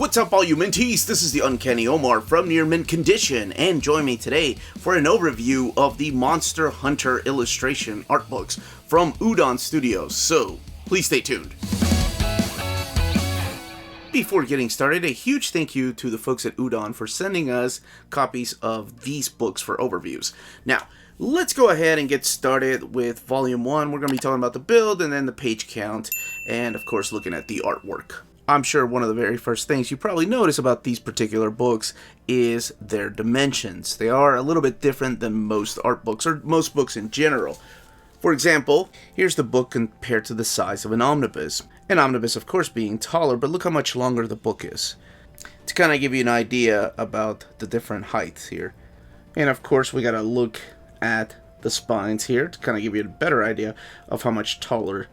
What's up, all you Minties? This is the Uncanny Omar from Near Mint Condition, and join me today for an overview of the Monster Hunter illustration art books from Udon Studios, so please stay tuned. Before getting started, a huge thank you to the folks at Udon for sending us copies of these books for overviews. Now, let's go ahead and get started with Volume 1. We're going to be talking about the build and then the page count, and of course looking at the artwork. I'm sure one of the very first things you probably notice about these particular books is their dimensions. They are a little bit different than most art books, or most books in general. For example, here's the book compared to the size of an omnibus. An omnibus, of course, being taller, but look how much longer the book is. To kind of give you an idea about the different heights here. And of course, we got to look at the spines here to kind of give you a better idea of how much taller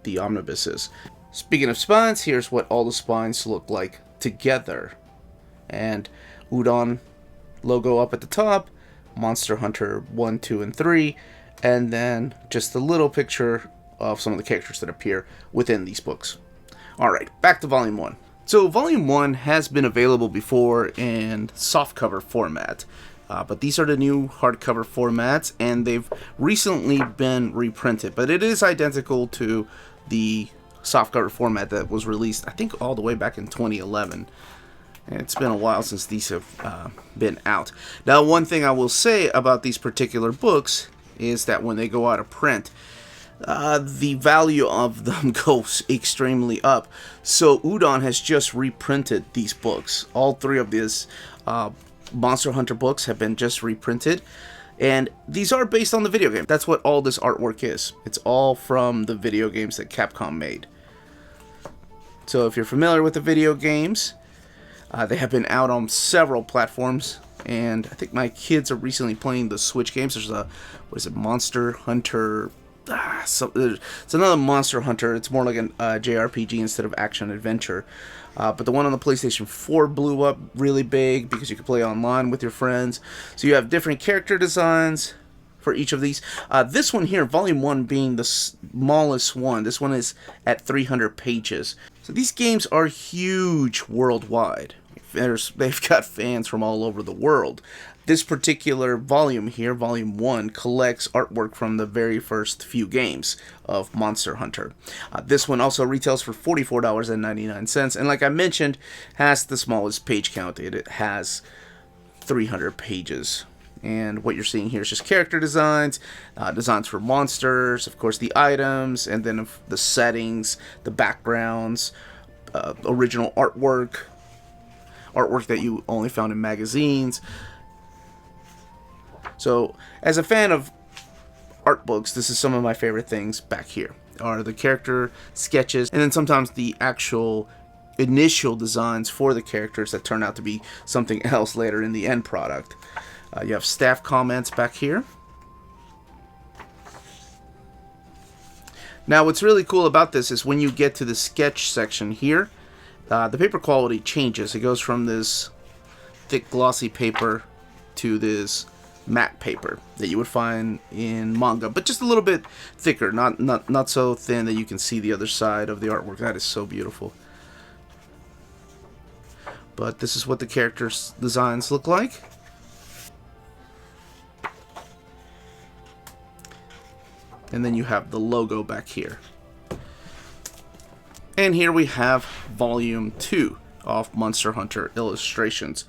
the omnibus is. Speaking of spines, here's what all the spines look like together. And Udon logo up at the top, Monster Hunter 1, 2, and 3, and then just a little picture of some of the characters that appear within these books. Alright, back to Volume 1. So Volume 1 has been available before in softcover format, but these are the new hardcover formats, and they've recently been reprinted, but it is identical to the softcover format that was released, I think, all the way back in 2011. And it's been a while since these have been out. Now, one thing I will say about these particular books is that when they go out of print, the value of them goes extremely up. So Udon has just reprinted these books. All three of these Monster Hunter books have been just reprinted. And these are based on the video game. That's what all this artwork is. It's all from the video games that Capcom made. So if you're familiar with the video games, they have been out on several platforms. And I think my kids are recently playing the Switch games. There's a, what is it, Monster Hunter? It's another Monster Hunter. It's more like a JRPG instead of action-adventure. But the one on the PlayStation 4 blew up really big because you could play online with your friends. So you have different character designs for each of these. This one here, Volume 1 being the smallest one. This one is at 300 pages. So these games are huge worldwide. They've got fans from all over the world. This particular volume here, Volume 1, collects artwork from the very first few games of Monster Hunter. This one also retails for $44.99, and like I mentioned, has the smallest page count. It has 300 pages. And what you're seeing here is just character designs, designs for monsters, of course the items, and then the settings, the backgrounds, original artwork that you only found in magazines. So, as a fan of art books, this is some of my favorite things back here. Are the character sketches, and then sometimes the actual initial designs for the characters that turn out to be something else later in the end product. You have staff comments back here. Now, what's really cool about this is when you get to the sketch section here, the paper quality changes. It goes from this thick, glossy paper to this matte paper that you would find in manga, but just a little bit thicker, not so thin that you can see the other side of the artwork. That is so beautiful. But this is what the characters' designs look like. And then you have the logo back here. And here we have Volume 2 of Monster Hunter Illustrations.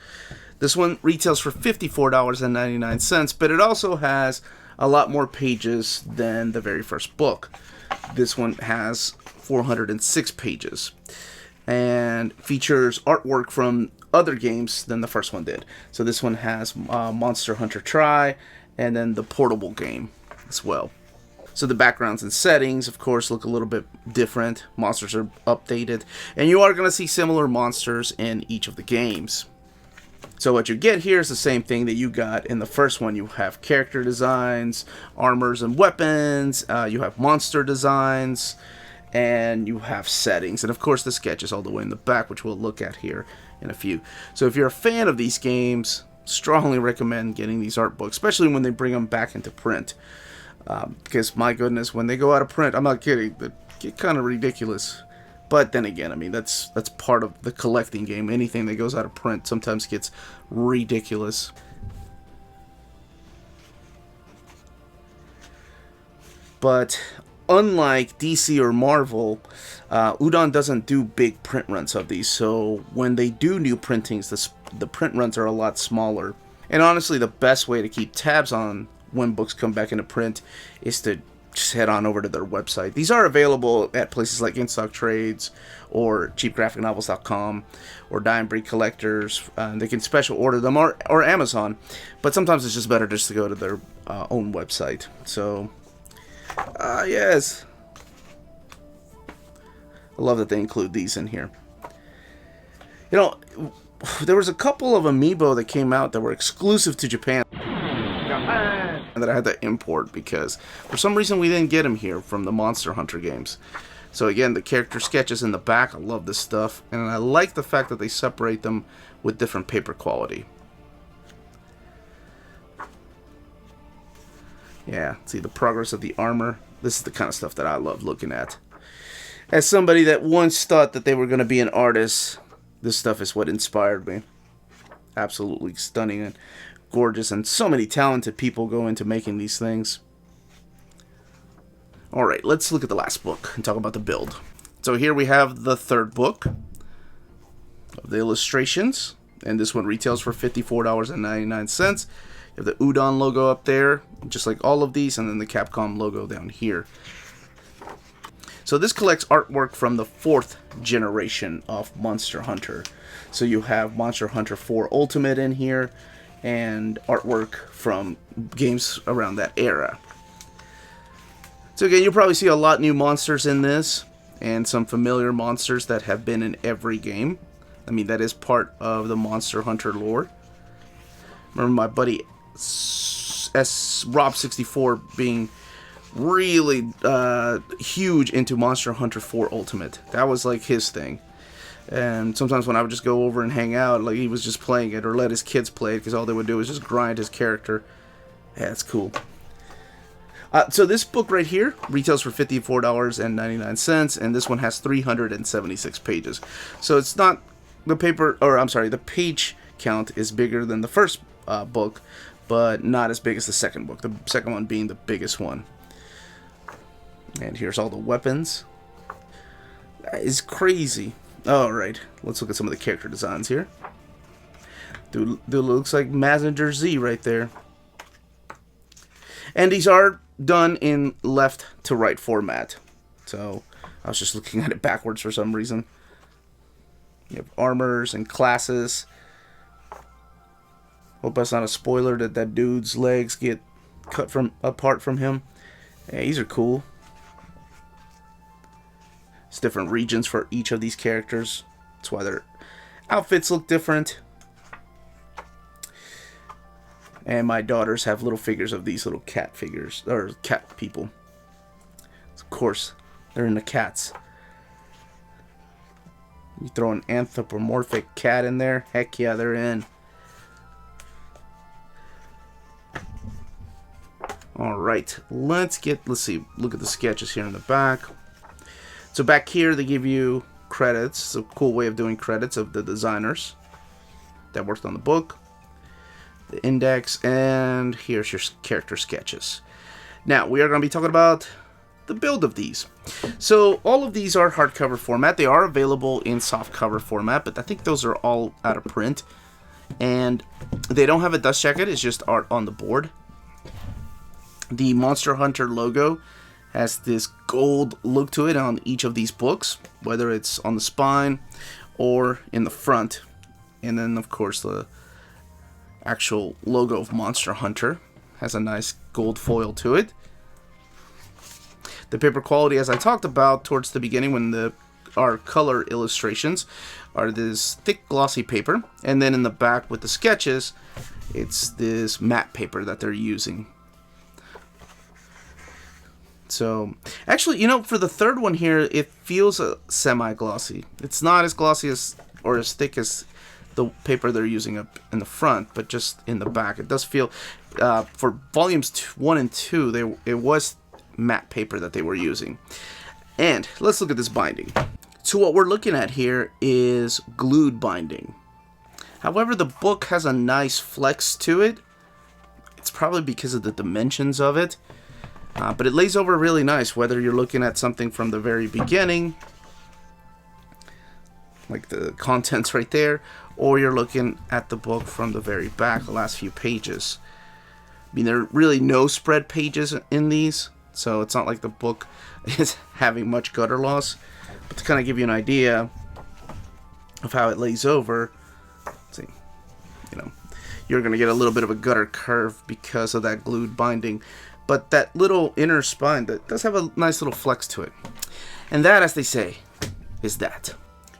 This one retails for $54.99, but it also has a lot more pages than the very first book. This one has 406 pages and features artwork from other games than the first one did. So this one has Monster Hunter Tri and then the portable game as well. So the backgrounds and settings, of course, look a little bit different. Monsters are updated, and you are going to see similar monsters in each of the games. So what you get here is the same thing that you got in the first one. You have character designs, armors and weapons, you have monster designs, and you have settings. And of course the sketches all the way in the back, which we'll look at here in a few. So if you're a fan of these games, strongly recommend getting these art books, especially when they bring them back into print. Because my goodness, when they go out of print, I'm not kidding, they get kind of ridiculous But then again, I mean, that's part of the collecting game. Anything that goes out of print sometimes gets ridiculous. But unlike DC or Marvel, Udon doesn't do big print runs of these. So when they do new printings, the print runs are a lot smaller. And honestly, the best way to keep tabs on when books come back into print is to just head on over to their website. These are available at places like In Stock Trades or cheapgraphicnovels.com or Die and Breed Collectors. They can special order them or Amazon, but sometimes it's just better just to go to their own website. So, yes. I love that they include these in here. You know, there was a couple of Amiibo that came out that were exclusive to Japan. That I had to import because for some reason we didn't get them here from the Monster Hunter games. So again, the character sketches in the back, I love this stuff, and I like the fact that they separate them with different paper quality. Yeah, see the progress of the armor. This is the kind of stuff that I love looking at. As somebody that once thought that they were going to be an artist, this stuff is what inspired me. Absolutely stunning and gorgeous, and so many talented people go into making these things. Alright, let's look at the last book and talk about the build. So here we have the third book of the illustrations, and this one retails for $54.99. You have the Udon logo up there, just like all of these, and then the Capcom logo down here. So this collects artwork from the 4th generation of Monster Hunter. So you have Monster Hunter 4 Ultimate in here, and artwork from games around that era. So again, you'll probably see a lot new monsters in this, and some familiar monsters that have been in every game. I mean, that is part of the Monster Hunter lore. Remember my buddy Rob64 being really huge into Monster Hunter 4 Ultimate. That was like his thing. And sometimes when I would just go over and hang out, like he was just playing it, or let his kids play it, because all they would do was just grind his character. Yeah, it's cool. So this book right here retails for $54.99, and this one has 376 pages. So it's not the the page count is bigger than the first book, but not as big as the second book. The second one being the biggest one. And here's all the weapons. That is crazy. Alright, let's look at some of the character designs here. Dude looks like Mazinger Z right there. And these are done in left to right format. So, I was just looking at it backwards for some reason. You have armors and classes. Hope that's not a spoiler that dude's legs get cut apart from him. Yeah, these are cool. It's different regions for each of these characters. That's why their outfits look different. And my daughters have little figures of these little cat figures, or cat people. Of course, they're in the cats. You throw an anthropomorphic cat in there, heck yeah, they're in. Alright, let's see, look at the sketches here in the back. So back here, they give you credits. It's a cool way of doing credits of the designers that worked on the book. The index, and here's your character sketches. Now, we are going to be talking about the build of these. So, all of these are hardcover format. They are available in softcover format, but I think those are all out of print. And they don't have a dust jacket, it's just art on the board. The Monster Hunter logo has this gold look to it on each of these books, whether it's on the spine or in the front. And then, of course, the actual logo of Monster Hunter has a nice gold foil to it. The paper quality, as I talked about towards the beginning when our color illustrations, are this thick glossy paper, and then in the back with the sketches, it's this matte paper that they're using. So, actually, you know, for the third one here, it feels semi-glossy. It's not as glossy as or as thick as the paper they're using up in the front, but just in the back. It does feel, for volumes 1 and 2, it was matte paper that they were using. And let's look at this binding. So what we're looking at here is glued binding. However, the book has a nice flex to it. It's probably because of the dimensions of it. But it lays over really nice, whether you're looking at something from the very beginning, like the contents right there, or you're looking at the book from the very back, the last few pages. I mean, there are really no spread pages in these, so it's not like the book is having much gutter loss. But to kind of give you an idea of how it lays over, let's see, you're going to get a little bit of a gutter curve because of that glued binding. But that little inner spine, that does have a nice little flex to it. And that, as they say, is that.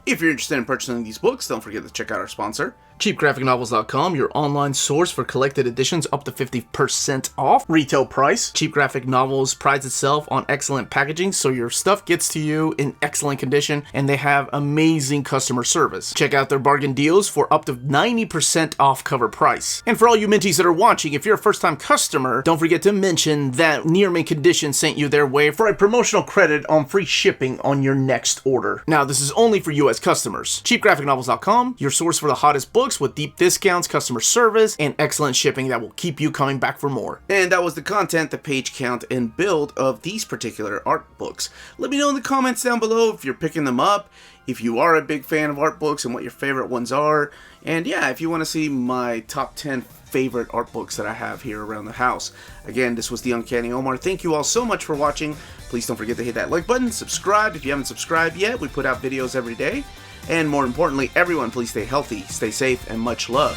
If you're interested in purchasing these books, don't forget to check out our sponsor, CheapGraphicNovels.com, your online source for collected editions up to 50% off retail price. Cheap Graphic Novels prides itself on excellent packaging, so your stuff gets to you in excellent condition, and they have amazing customer service. Check out their bargain deals for up to 90% off cover price. And for all you Minties that are watching, if you're a first-time customer, don't forget to mention that Near Mint Condition sent you their way for a promotional credit on free shipping on your next order. Now, this is only for U.S. customers. CheapGraphicNovels.com, your source for the hottest books with deep discounts, customer service, and excellent shipping that will keep you coming back for more. And that was the content, the page count, and build of these particular art books. Let me know in the comments down below if you're picking them up, if you are a big fan of art books and what your favorite ones are, and yeah, if you want to see my top 10 favorite art books that I have here around the house. Again, this was the Uncanny Omar. Thank you all so much for watching. Please don't forget to hit that like button, subscribe if you haven't subscribed yet. We put out videos every day. And more importantly, everyone, please stay healthy, stay safe, and much love.